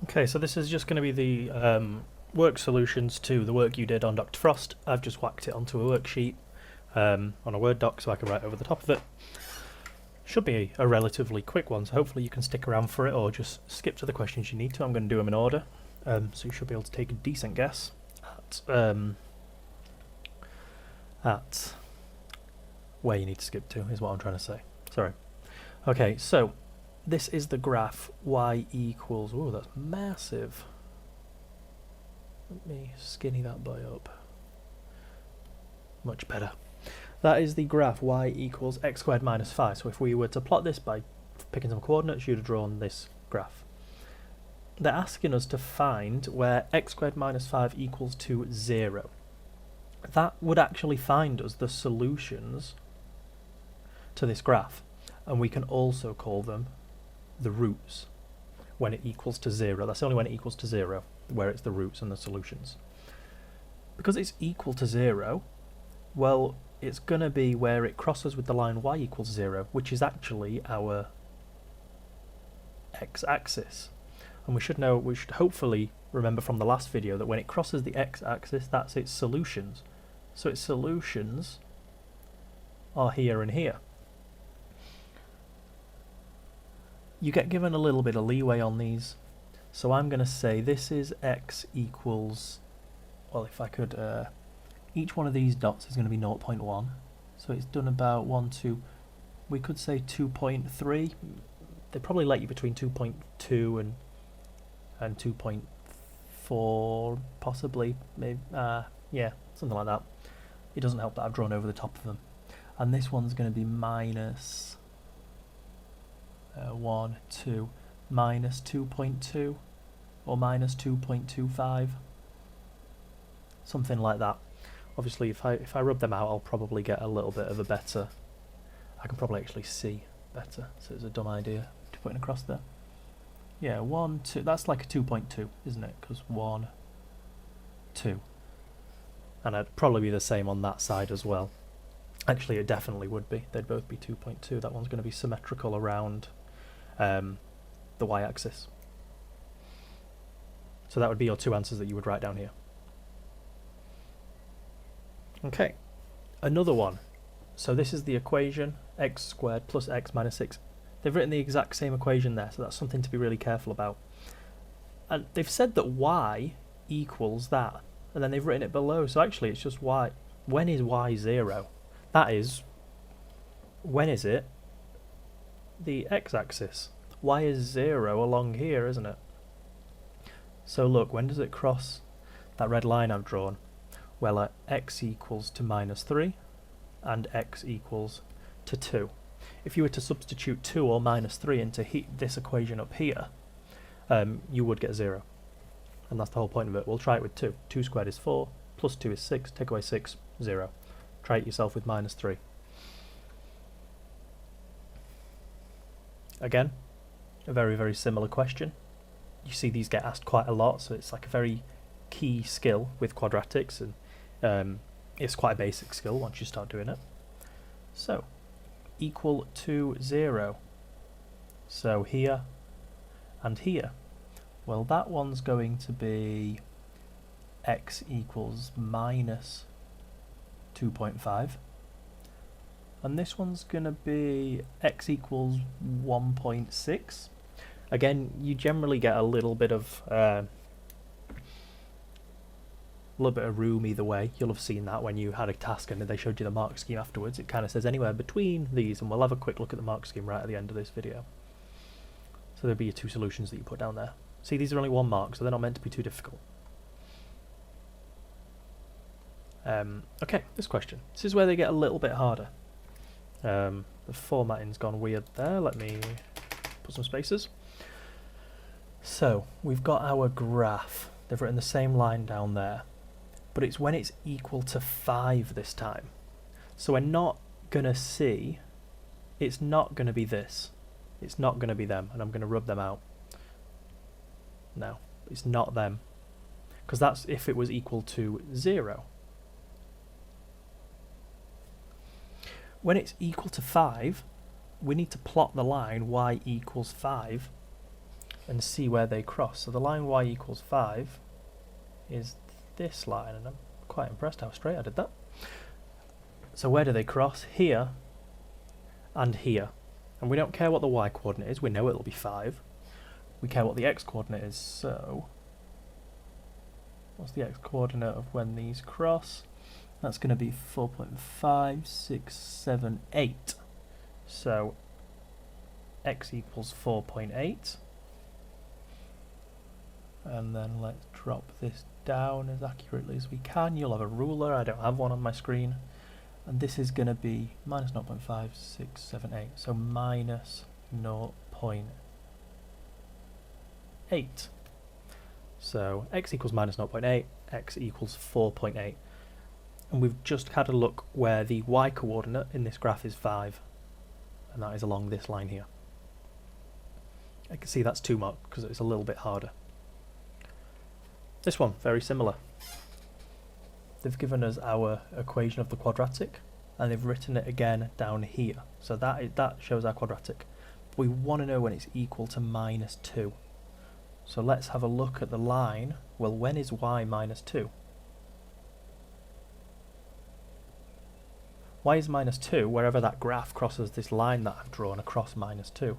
Okay, so this is just going to be the work solutions to the work you did on Dr. Frost. I've just whacked it onto a worksheet on a Word doc so I can write over the top of it. Should be a relatively quick one, so hopefully you can stick around for it or just skip to the questions you need to. I'm going to do them in order, so you should be able to take a decent guess at where you need to skip to, is what I'm trying to say. Sorry. Okay, so this is the graph y equals, oh, that's massive. Let me skinny that boy up. Much better. That is the graph y equals x squared minus 5. So if we were to plot this by picking some coordinates, you'd have drawn this graph. They're asking us to find where x squared minus 5 equals to 0. That would actually find us the solutions to this graph. And we can also call them the roots when it equals to 0. That's only when it equals to 0, where it's the roots and the solutions. Because it's equal to 0, well, it's going to be where it crosses with the line y equals 0, which is actually our x-axis. And we should hopefully remember from the last video that when it crosses the x-axis, that's its solutions. So its solutions are here and here. You get given a little bit of leeway on these, so I'm going to say this is x equals, well, if I could, each one of these dots is going to be 0.1, so it's done about 1, 2, we could say 2.3, they probably let you between 2.2 and 2.4, possibly, maybe, yeah, something like that. It doesn't help that I've drawn over the top of them. And this one's going to be minus 1, 2, minus 2.2 or minus 2.25, something like that. Obviously if I rub them out, I'll probably get a little bit of a better, I can probably actually see better, so it's a dumb idea to put it across there. Yeah, 1, 2, that's like a 2.2, isn't it? Because 1, 2, and it'd probably be the same on that side as well. Actually, it definitely would be. They'd both be 2.2. That one's going to be symmetrical around the y-axis. So that would be your two answers that you would write down here. Okay, another one. So this is the equation, x squared plus x minus 6. They've written the exact same equation there, so that's something to be really careful about. And they've said that y equals that, and then they've written it below, so actually it's just y. When is y 0? That is, when is it the x-axis? Y is 0 along here, isn't it? So look, when does it cross that red line I've drawn? Well, at x equals to minus 3 and x equals to 2. If you were to substitute 2 or minus 3 into this equation up here, you would get 0. And that's the whole point of it. We'll try it with 2. 2 squared is 4, plus 2 is 6, take away 6, 0. Try it yourself with minus 3. Again, a very, very similar question. You see these get asked quite a lot, so it's like a very key skill with quadratics, and it's quite a basic skill once you start doing it. So, equal to 0. So here and here. Well, that one's going to be x equals minus 2.5, and this one's going to be x equals 1.6. Again, you generally get a little bit of room either way. You'll have seen that when you had a task and they showed you the mark scheme afterwards. It kind of says anywhere between these, and we'll have a quick look at the mark scheme right at the end of this video. So there'll be your two solutions that you put down there. See, these are only 1 mark, so they're not meant to be too difficult. Okay, this question. This is where they get a little bit harder. The formatting's gone weird there. Let me put some spaces. So, we've got our graph. They've written the same line down there. But it's when it's equal to 5 this time. So we're not going to see, it's not going to be this. It's not going to be them, and I'm going to rub them out. No, it's not them. Because that's if it was equal to 0. When it's equal to 5, we need to plot the line y equals 5 and see where they cross. So the line y equals 5 is this line, and I'm quite impressed how straight I did that. So where do they cross? Here and here. And we don't care what the y coordinate is, we know it'll be 5. We care what the x coordinate is, so what's the x coordinate of when these cross? That's going to be 4.5, 6, 7, 8. So x equals 4.8. And then let's drop this down as accurately as we can. You'll have a ruler, I don't have one on my screen. And this is going to be minus 0.5, 6, 7, 8. So minus 0.8. So x equals minus 0.8, x equals 4.8. And we've just had a look where the y coordinate in this graph is 5. And that is along this line here. I can see that's 2 marked because it's a little bit harder. This one, very similar. They've given us our equation of the quadratic, and they've written it again down here. So that shows our quadratic. We want to know when it's equal to minus 2. So let's have a look at the line. Well, when is y minus 2? Y is minus 2 wherever that graph crosses this line that I've drawn across minus 2.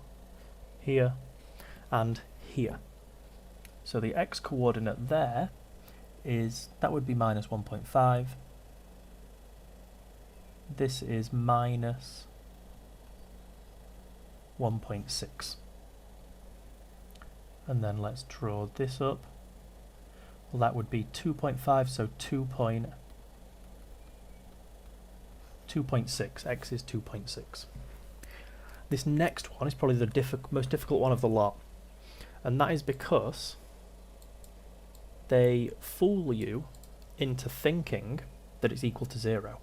Here and here. So the x coordinate there is, that would be minus 1.5. This is minus 1.6. And then let's draw this up. Well, that would be 2.5, so 2.6. X is 2.6. This next one is probably the most difficult one of the lot. And that is because they fool you into thinking that it's equal to 0.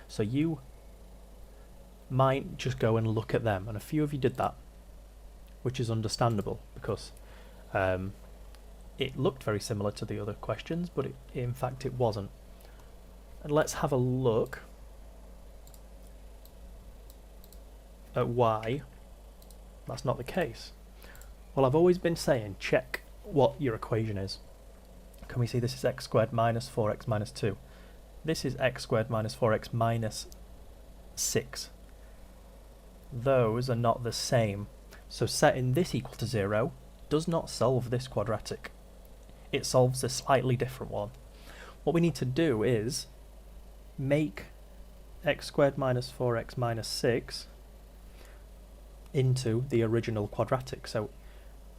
So you might just go and look at them, and a few of you did that, which is understandable because it looked very similar to the other questions, but in fact it wasn't. And let's have a look at why that's not the case. Well, I've always been saying check what your equation is. Can we see this is x squared minus 4x minus 2? This is x squared minus 4x minus 6. Those are not the same. So setting this equal to 0 does not solve this quadratic. It solves a slightly different one. What we need to do is make x squared minus 4x minus 6 into the original quadratic. So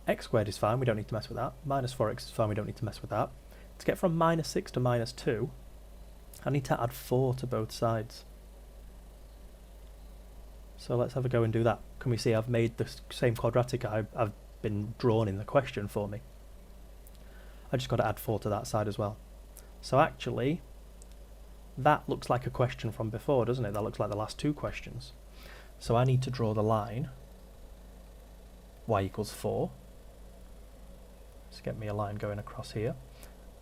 x squared is fine, we don't need to mess with that. Minus 4x is fine, we don't need to mess with that. To get from minus 6 to minus 2, I need to add 4 to both sides. So let's have a go and do that. Can we see I've made the same quadratic I've been drawn in the question for me. I just got to add 4 to that side as well. So actually, that looks like a question from before, doesn't it? That looks like the last 2 questions. So I need to draw the line y equals 4. Let's get me a line going across here.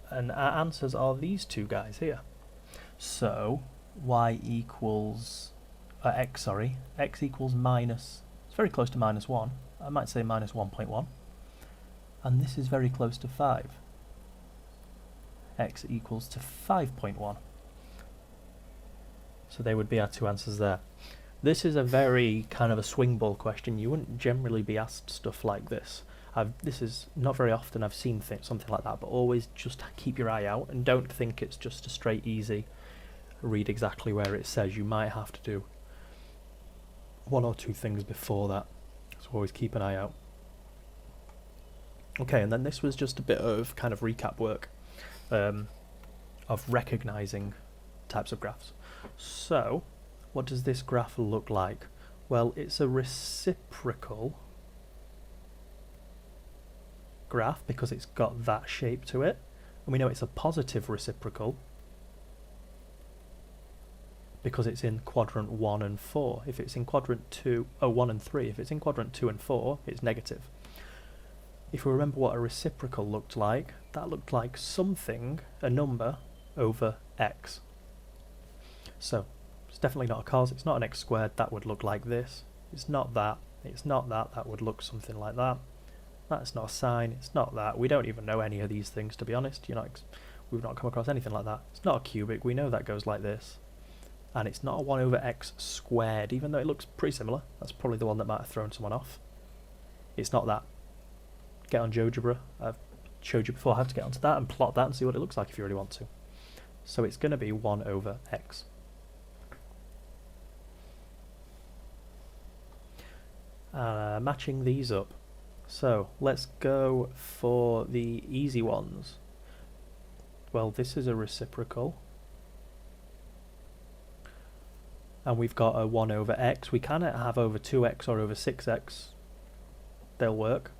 And our answers are these 2 guys here. So y equals x equals minus, it's very close to minus 1. I might say minus 1.1. And this is very close to 5. X equals to 5.1. So they would be our 2 answers there. This is a very kind of a swing ball question. You wouldn't generally be asked stuff like this. This is not very often I've seen something like that, but always just keep your eye out and don't think it's just a straight easy read exactly where it says. You might have to do 1 or 2 things before that, so always keep an eye out. Okay, and then this was just a bit of kind of recap work of recognizing types of graphs. So what does this graph look like? Well, it's a reciprocal graph because it's got that shape to it, and we know it's a positive reciprocal because it's in quadrant 1 and 4. If it's in quadrant 1 and 3, if it's in quadrant 2 and 4, it's negative. If we remember what a reciprocal looked like, that looked like something, a number, over x. So it's definitely not a cos, it's not an x squared, that would look like this. It's not that, that would look something like that. That's not a sine, it's not that. We don't even know any of these things, to be honest. We've not come across anything like that. It's not a cubic, we know that goes like this. And it's not a 1 over x squared, even though it looks pretty similar. That's probably the one that might have thrown someone off. It's not that. Get on GeoGebra. I've showed you before how to get onto that and plot that and see what it looks like if you really want to. So it's going to be 1 over x. Matching these up. So let's go for the easy ones. Well, this is a reciprocal. And we've got a 1 over x. We can have over 2x or over 6x. They'll work.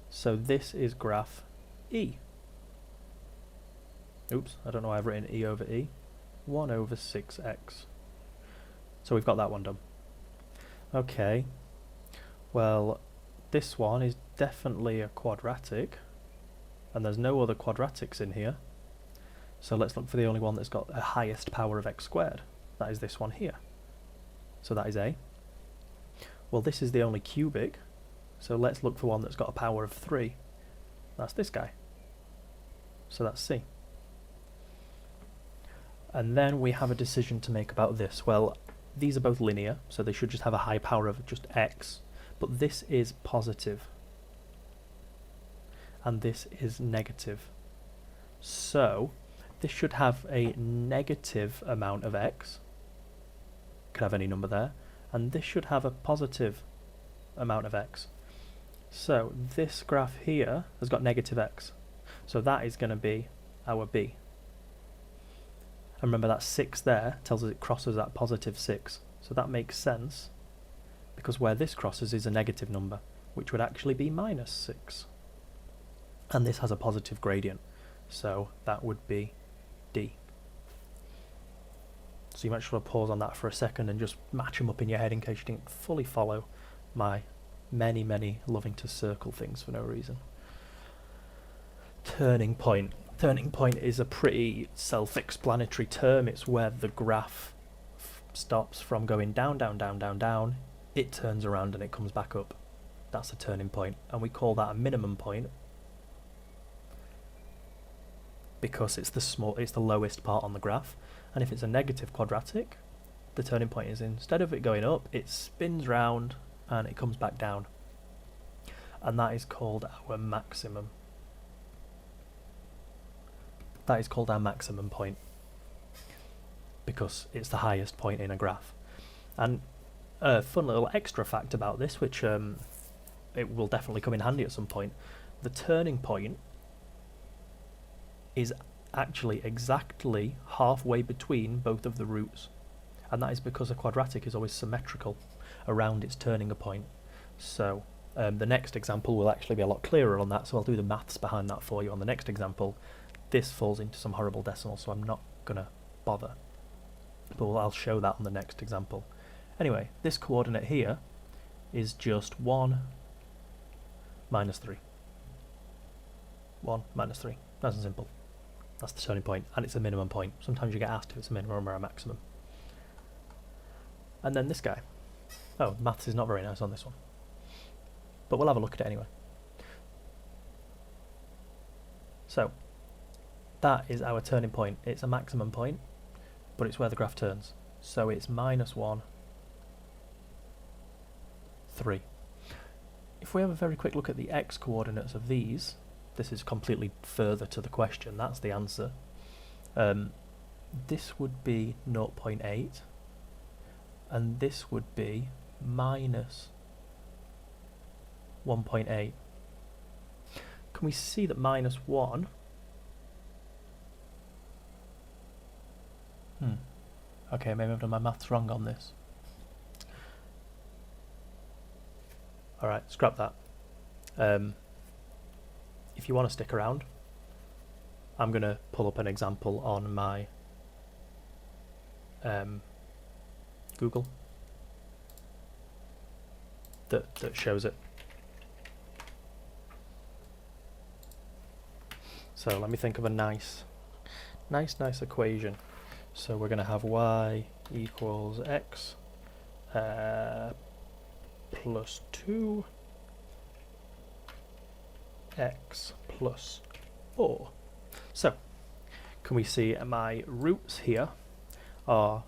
So this is graph E. Oops, I don't know why I've written E over E. 1 over 6x. So we've got that one done. Okay. Well, this one is definitely a quadratic. And there's no other quadratics in here. So let's look for the only one that's got a highest power of x squared. That is this one here. So that is A. Well, this is the only cubic. So let's look for one that's got a power of 3. That's this guy. So that's C. And then we have a decision to make about this. Well, these are both linear, so they should just have a high power of just x. But this is positive. And this is negative. So this should have a negative amount of x. Could have any number there. And this should have a positive amount of x. So this graph here has got negative x. So that is going to be our B. And remember that 6 there tells us it crosses at positive 6. So that makes sense because where this crosses is a negative number, which would actually be minus 6. And this has a positive gradient. So that would be D. So you might just want to pause on that for a second and just match them up in your head in case you didn't fully follow my many loving to circle things for no reason. Turning point. Turning point is a pretty self-explanatory term. It's where the graph stops from going down, down, down, down, down. It turns around and it comes back up. That's a turning point. And we call that a minimum point because it's the lowest part on the graph. And if it's a negative quadratic, the turning point is instead of it going up, it spins round and it comes back down. And that is called our maximum. That is called our maximum point because it's the highest point in a graph. And a fun little extra fact about this, which it will definitely come in handy at some point, the turning point is actually exactly halfway between both of the roots. And that is because a quadratic is always symmetrical around its turning a point. So the next example will actually be a lot clearer on that, so I'll do the maths behind that for you on the next example. This falls into some horrible decimal, so I'm not going to bother. But I'll show that on the next example. Anyway, this coordinate here is just 1 minus 3. 1 minus 3. Nice and simple. That's the turning point, and it's a minimum point. Sometimes you get asked if it's a minimum or a maximum. And then this guy. Oh, maths is not very nice on this one. But we'll have a look at it anyway. So, that is our turning point. It's a maximum point, but it's where the graph turns. So it's minus 1, 3. If we have a very quick look at the x coordinates of these, this is completely further to the question, that's the answer. This would be 0.8, and this would be minus 1.8. Can we see that minus 1 okay, maybe I've done my maths wrong on this. Alright, scrap that. If you want to stick around, I'm going to pull up an example on my Google that shows it. So let me think of a nice equation. So we're going to have y equals x plus 2 x plus 4. So, can we see my roots here are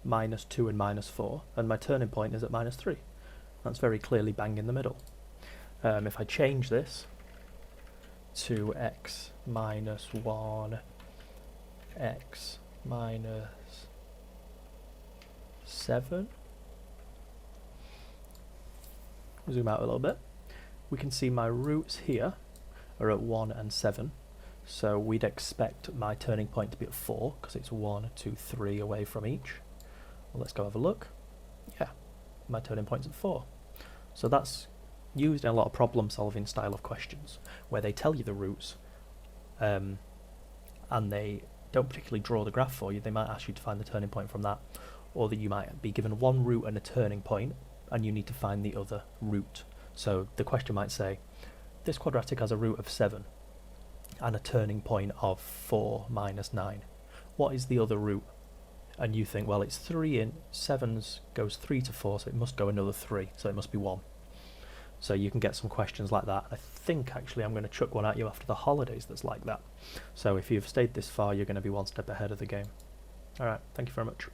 minus 2 and minus 4, and my turning point is at minus 3. That's very clearly bang in the middle. If I change this to x minus 1, x minus 7, zoom out a little bit, we can see my roots here are at 1 and 7, so we'd expect my turning point to be at 4 because it's 1, 2, 3 away from each. Well, let's go have a look. Yeah, my turning point's at 4. So that's used in a lot of problem solving style of questions where they tell you the roots and they don't particularly draw the graph for you. They might ask you to find the turning point from that, or that you might be given one root and a turning point and you need to find the other root. So the question might say, this quadratic has a root of 7 and a turning point of 4 minus 9. What is the other root? And you think, well, it's 3 in 7's goes 3 to 4, so it must go another 3, so it must be 1. So you can get some questions like that. I think actually I'm going to chuck one at you after the holidays that's like that. So if you've stayed this far, you're going to be one step ahead of the game. Alright, thank you very much.